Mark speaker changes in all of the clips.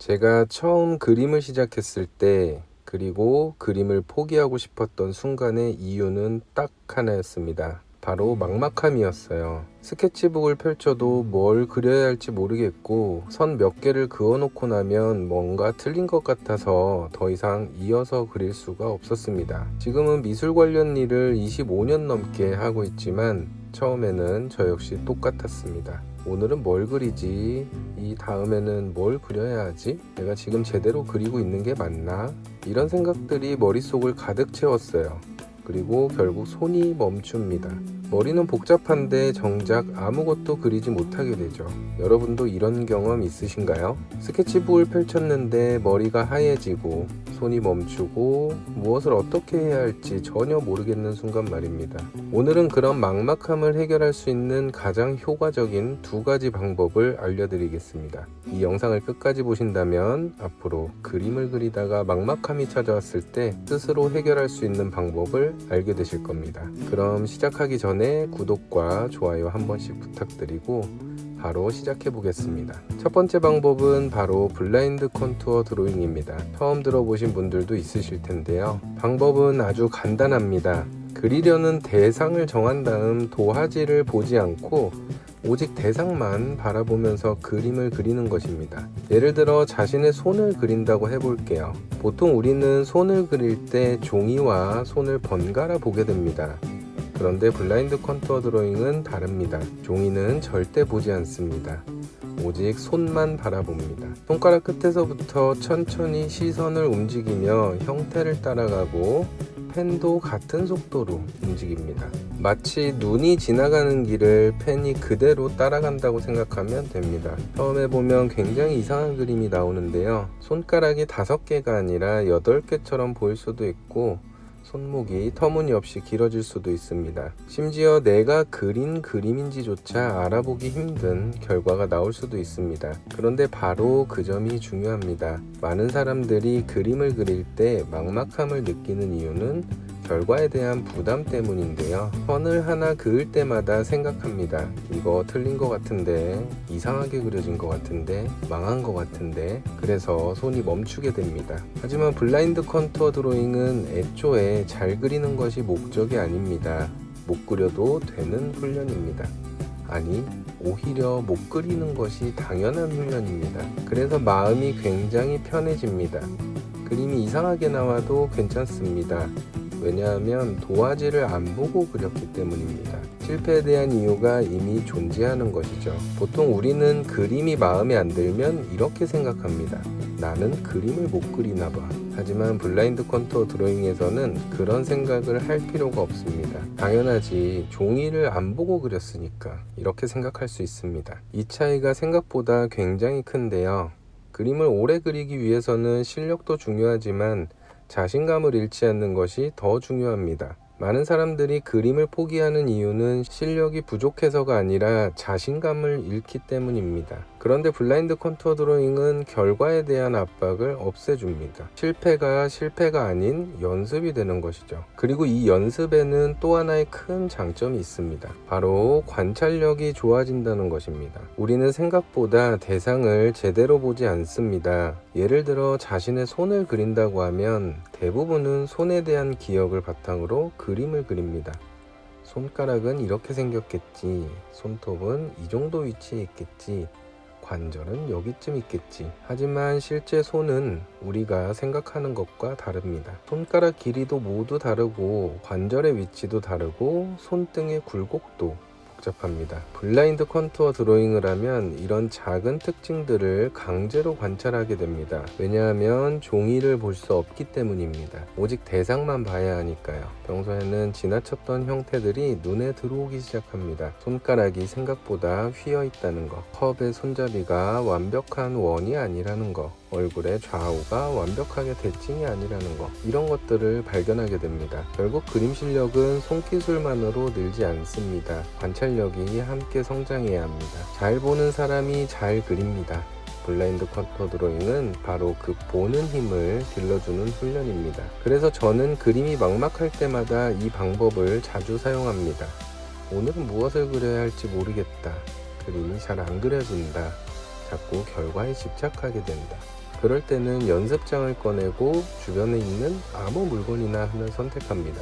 Speaker 1: 제가 처음 그림을 시작했을 때, 그리고 그림을 포기하고 싶었던 순간의 이유는 딱 하나였습니다. 바로 막막함이었어요. 스케치북을 펼쳐도 뭘 그려야 할지 모르겠고, 선 몇 개를 그어놓고 나면 뭔가 틀린 것 같아서 더 이상 이어서 그릴 수가 없었습니다. 지금은 미술 관련 일을 25년 넘게 하고 있지만 처음에는 저 역시 똑같았습니다. 오늘은 뭘 그리지? 이 다음에는 뭘 그려야 하지? 내가 지금 제대로 그리고 있는 게 맞나? 이런 생각들이 머릿속을 가득 채웠어요. 그리고 결국 손이 멈춥니다. 머리는 복잡한데 정작 아무것도 그리지 못하게 되죠. 여러분도 이런 경험 있으신가요? 스케치북을 펼쳤는데 머리가 하얘지고 손이 멈추고 무엇을 어떻게 해야 할지 전혀 모르겠는 순간 말입니다. 오늘은 그런 막막함을 해결할 수 있는 가장 효과적인 두 가지 방법을 알려드리겠습니다. 이 영상을 끝까지 보신다면 앞으로 그림을 그리다가 막막함이 찾아왔을 때 스스로 해결할 수 있는 방법을 알게 되실 겁니다. 그럼 시작하기 전에 구독과 좋아요 한 번씩 부탁드리고 바로 시작해 보겠습니다. 첫 번째 방법은 바로 블라인드 컨투어 드로잉입니다. 처음 들어보신 분들도 있으실 텐데요. 방법은 아주 간단합니다. 그리려는 대상을 정한 다음 도화지를 보지 않고 오직 대상만 바라보면서 그림을 그리는 것입니다. 예를 들어 자신의 손을 그린다고 해볼게요. 보통 우리는 손을 그릴 때 종이와 손을 번갈아 보게 됩니다. 그런데 블라인드 컨투어 드로잉은 다릅니다. 종이는 절대 보지 않습니다. 오직 손만 바라봅니다. 손가락 끝에서부터 천천히 시선을 움직이며 형태를 따라가고 펜도 같은 속도로 움직입니다. 마치 눈이 지나가는 길을 펜이 그대로 따라간다고 생각하면 됩니다. 처음에 보면 굉장히 이상한 그림이 나오는데요. 손가락이 5개가 아니라 8개처럼 보일 수도 있고 손목이 터무니없이 길어질 수도 있습니다. 심지어 내가 그린 그림인지조차 알아보기 힘든 결과가 나올 수도 있습니다. 그런데 바로 그 점이 중요합니다. 많은 사람들이 그림을 그릴 때 막막함을 느끼는 이유는 결과에 대한 부담 때문인데요. 선을 하나 그을 때마다 생각합니다. 이거 틀린 것 같은데, 이상하게 그려진 것 같은데, 망한 것 같은데, 그래서 손이 멈추게 됩니다. 하지만 블라인드 컨투어 드로잉은 애초에 잘 그리는 것이 목적이 아닙니다. 못 그려도 되는 훈련입니다. 아니, 오히려 못 그리는 것이 당연한 훈련입니다. 그래서 마음이 굉장히 편해집니다. 그림이 이상하게 나와도 괜찮습니다. 왜냐하면 도화지를 안 보고 그렸기 때문입니다. 실패에 대한 이유가 이미 존재하는 것이죠. 보통 우리는 그림이 마음에 안 들면 이렇게 생각합니다. 나는 그림을 못 그리나 봐. 하지만 블라인드 컨투어 드로잉에서는 그런 생각을 할 필요가 없습니다. 당연하지, 종이를 안 보고 그렸으니까 이렇게 생각할 수 있습니다. 이 차이가 생각보다 굉장히 큰데요. 그림을 오래 그리기 위해서는 실력도 중요하지만 자신감을 잃지 않는 것이 더 중요합니다. 많은 사람들이 그림을 포기하는 이유는 실력이 부족해서가 아니라 자신감을 잃기 때문입니다. 그런데 블라인드 컨투어 드로잉은 결과에 대한 압박을 없애줍니다. 실패가 아닌 연습이 되는 것이죠. 그리고 이 연습에는 또 하나의 큰 장점이 있습니다. 바로 관찰력이 좋아진다는 것입니다. 우리는 생각보다 대상을 제대로 보지 않습니다. 예를 들어 자신의 손을 그린다고 하면 대부분은 손에 대한 기억을 바탕으로 그림을 그립니다. 손가락은 이렇게 생겼겠지, 손톱은 이 정도 위치에 있겠지, 관절은 여기쯤 있겠지. 하지만 실제 손은 우리가 생각하는 것과 다릅니다. 손가락 길이도 모두 다르고 관절의 위치도 다르고 손등의 굴곡도 복잡합니다. 블라인드 컨투어 드로잉을 하면 이런 작은 특징들을 강제로 관찰하게 됩니다. 왜냐하면 종이를 볼 수 없기 때문입니다. 오직 대상만 봐야 하니까요. 평소에는 지나쳤던 형태들이 눈에 들어오기 시작합니다. 손가락이 생각보다 휘어 있다는 것, 컵의 손잡이가 완벽한 원이 아니라는 것, 얼굴의 좌우가 완벽하게 대칭이 아니라는 것, 이런 것들을 발견하게 됩니다. 결국 그림 실력은 손기술만으로 늘지 않습니다. 관찰력이 함께 성장해야 합니다. 잘 보는 사람이 잘 그립니다. 블라인드 컨투어 드로잉은 바로 그 보는 힘을 길러주는 훈련입니다. 그래서 저는 그림이 막막할 때마다 이 방법을 자주 사용합니다. 오늘은 무엇을 그려야 할지 모르겠다. 그림이 잘 안 그려진다. 자꾸 결과에 집착하게 된다. 그럴 때는 연습장을 꺼내고 주변에 있는 아무 물건이나 하나 선택합니다.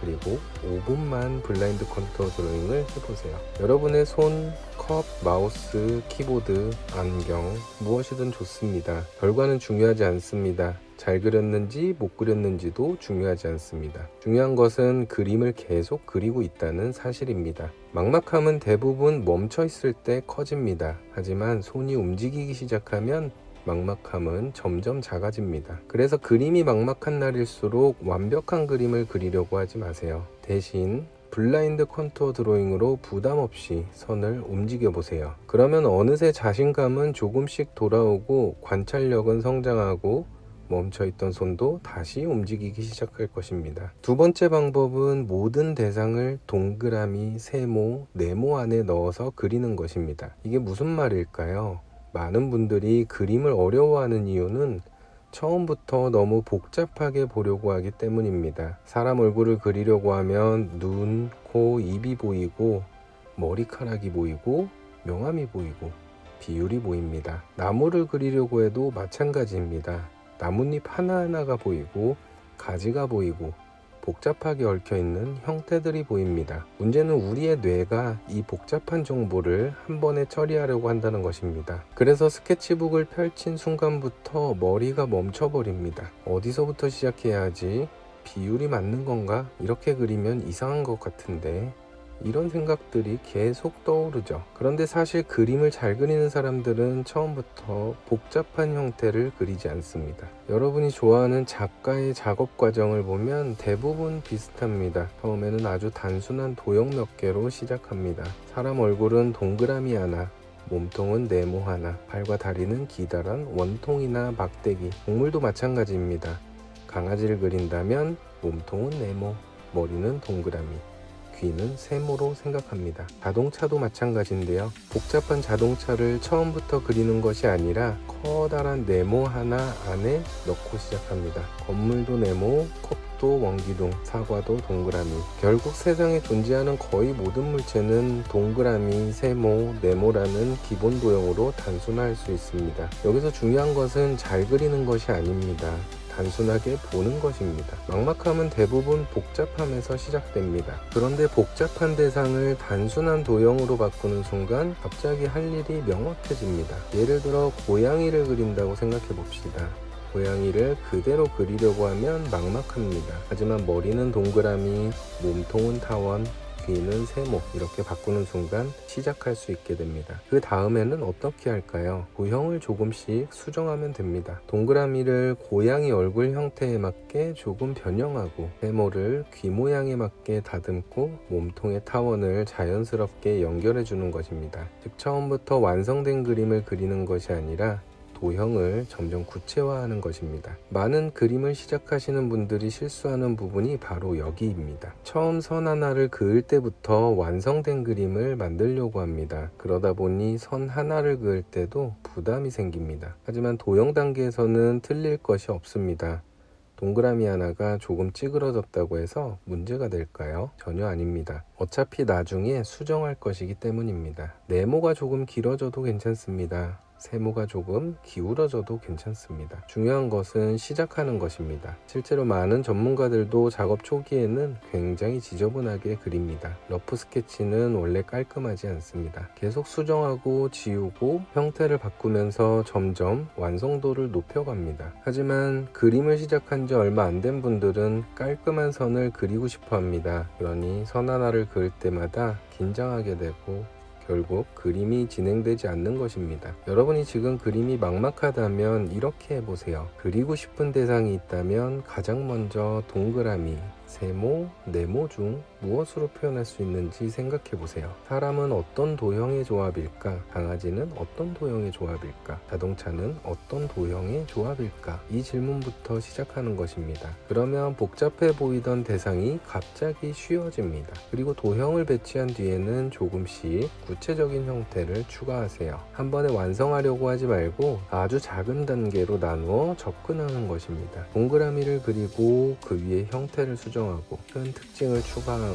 Speaker 1: 그리고 5분만 블라인드 컨투어 드로잉을 해보세요. 여러분의 손, 컵, 마우스, 키보드, 안경 무엇이든 좋습니다. 결과는 중요하지 않습니다. 잘 그렸는지 못 그렸는지도 중요하지 않습니다. 중요한 것은 그림을 계속 그리고 있다는 사실입니다. 막막함은 대부분 멈춰 있을 때 커집니다. 하지만 손이 움직이기 시작하면 막막함은 점점 작아집니다. 그래서 그림이 막막한 날일수록 완벽한 그림을 그리려고 하지 마세요. 대신 블라인드 컨투어 드로잉으로 부담 없이 선을 움직여 보세요. 그러면 어느새 자신감은 조금씩 돌아오고 관찰력은 성장하고 멈춰있던 손도 다시 움직이기 시작할 것입니다. 두 번째 방법은 모든 대상을 동그라미, 세모, 네모 안에 넣어서 그리는 것입니다. 이게 무슨 말일까요? 많은 분들이 그림을 어려워하는 이유는 처음부터 너무 복잡하게 보려고 하기 때문입니다. 사람 얼굴을 그리려고 하면 눈, 코, 입이 보이고 머리카락이 보이고 명암이 보이고 비율이 보입니다. 나무를 그리려고 해도 마찬가지입니다. 나뭇잎 하나하나가 보이고 가지가 보이고 복잡하게 얽혀있는 형태들이 보입니다. 문제는 우리의 뇌가 이 복잡한 정보를 한 번에 처리하려고 한다는 것입니다. 그래서 스케치북을 펼친 순간부터 머리가 멈춰버립니다. 어디서부터 시작해야 하지? 비율이 맞는 건가? 이렇게 그리면 이상한 것 같은데, 이런 생각들이 계속 떠오르죠. 그런데 사실 그림을 잘 그리는 사람들은 처음부터 복잡한 형태를 그리지 않습니다. 여러분이 좋아하는 작가의 작업 과정을 보면 대부분 비슷합니다. 처음에는 아주 단순한 도형 몇 개로 시작합니다. 사람 얼굴은 동그라미 하나, 몸통은 네모 하나, 팔과 다리는 기다란 원통이나 막대기, 동물도 마찬가지입니다. 강아지를 그린다면 몸통은 네모, 머리는 동그라미, 귀는 세모로 생각합니다. 자동차도 마찬가지인데요. 복잡한 자동차를 처음부터 그리는 것이 아니라 커다란 네모 하나 안에 넣고 시작합니다. 건물도 네모, 컵도 원기둥, 사과도 동그라미. 결국 세상에 존재하는 거의 모든 물체는 동그라미, 세모, 네모라는 기본 도형으로 단순화할 수 있습니다. 여기서 중요한 것은 잘 그리는 것이 아닙니다. 단순하게 보는 것입니다. 막막함은 대부분 복잡함에서 시작됩니다. 그런데 복잡한 대상을 단순한 도형으로 바꾸는 순간 갑자기 할 일이 명확해집니다. 예를 들어 고양이를 그린다고 생각해 봅시다. 고양이를 그대로 그리려고 하면 막막합니다. 하지만 머리는 동그라미, 몸통은 타원, 귀는 세모 이렇게 바꾸는 순간 시작할 수 있게 됩니다. 그 다음에는 어떻게 할까요? 도형을 조금씩 수정하면 됩니다. 동그라미를 고양이 얼굴 형태에 맞게 조금 변형하고, 세모를 귀 모양에 맞게 다듬고, 몸통의 타원을 자연스럽게 연결해 주는 것입니다. 즉 처음부터 완성된 그림을 그리는 것이 아니라 도형을 점점 구체화하는 것입니다. 많은 그림을 시작하시는 분들이 실수하는 부분이 바로 여기입니다. 처음 선 하나를 그을 때부터 완성된 그림을 만들려고 합니다. 그러다 보니 선 하나를 그을 때도 부담이 생깁니다. 하지만 도형 단계에서는 틀릴 것이 없습니다. 동그라미 하나가 조금 찌그러졌다고 해서 문제가 될까요? 전혀 아닙니다. 어차피 나중에 수정할 것이기 때문입니다. 네모가 조금 길어져도 괜찮습니다. 세모가 조금 기울어져도 괜찮습니다. 중요한 것은 시작하는 것입니다. 실제로 많은 전문가들도 작업 초기에는 굉장히 지저분하게 그립니다. 러프 스케치는 원래 깔끔하지 않습니다. 계속 수정하고 지우고 형태를 바꾸면서 점점 완성도를 높여갑니다. 하지만 그림을 시작한 지 얼마 안 된 분들은 깔끔한 선을 그리고 싶어 합니다. 그러니 선 하나를 그을 때마다 긴장하게 되고 결국 그림이 진행되지 않는 것입니다. 여러분이 지금 그림이 막막하다면 이렇게 해보세요. 그리고 싶은 대상이 있다면 가장 먼저 동그라미, 세모, 네모 중 무엇으로 표현할 수 있는지 생각해 보세요. 사람은 어떤 도형의 조합일까? 강아지는 어떤 도형의 조합일까? 자동차는 어떤 도형의 조합일까? 이 질문부터 시작하는 것입니다. 그러면 복잡해 보이던 대상이 갑자기 쉬워집니다. 그리고 도형을 배치한 뒤에는 조금씩 구체적인 형태를 추가하세요. 한 번에 완성하려고 하지 말고 아주 작은 단계로 나누어 접근하는 것입니다. 동그라미를 그리고 그 위에 형태를 수정하고 큰 특징을 추가하고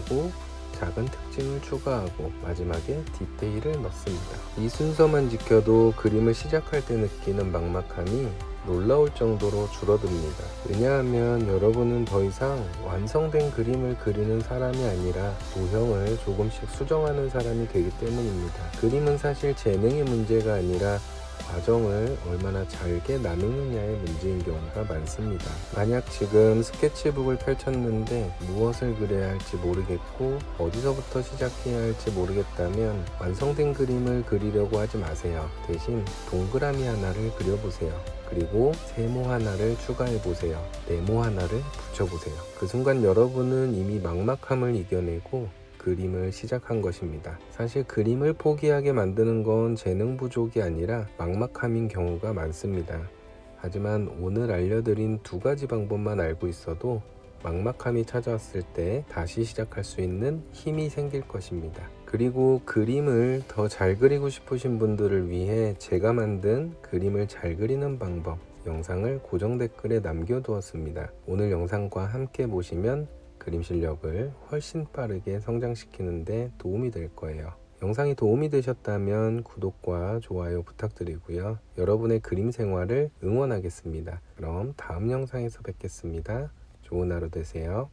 Speaker 1: 작은 특징을 추가하고 마지막에 디테일을 넣습니다. 이 순서만 지켜도 그림을 시작할 때 느끼는 막막함이 놀라울 정도로 줄어듭니다. 왜냐하면 여러분은 더 이상 완성된 그림을 그리는 사람이 아니라 도형을 조금씩 수정하는 사람이 되기 때문입니다. 그림은 사실 재능의 문제가 아니라 과정을 얼마나 잘게 나누느냐의 문제인 경우가 많습니다. 만약 지금 스케치북을 펼쳤는데 무엇을 그려야 할지 모르겠고 어디서부터 시작해야 할지 모르겠다면 완성된 그림을 그리려고 하지 마세요. 대신 동그라미 하나를 그려보세요. 그리고 세모 하나를 추가해보세요. 네모 하나를 붙여보세요. 그 순간 여러분은 이미 막막함을 이겨내고 그림을 시작한 것입니다. 사실 그림을 포기하게 만드는 건 재능 부족이 아니라 막막함인 경우가 많습니다. 하지만 오늘 알려드린 두 가지 방법만 알고 있어도 막막함이 찾아왔을 때 다시 시작할 수 있는 힘이 생길 것입니다. 그리고 그림을 더 잘 그리고 싶으신 분들을 위해 제가 만든 그림을 잘 그리는 방법 영상을 고정 댓글에 남겨두었습니다. 오늘 영상과 함께 보시면 그림 실력을 훨씬 빠르게 성장시키는데 도움이 될 거예요. 영상이 도움이 되셨다면 구독과 좋아요 부탁드리고요. 여러분의 그림 생활을 응원하겠습니다. 그럼 다음 영상에서 뵙겠습니다. 좋은 하루 되세요.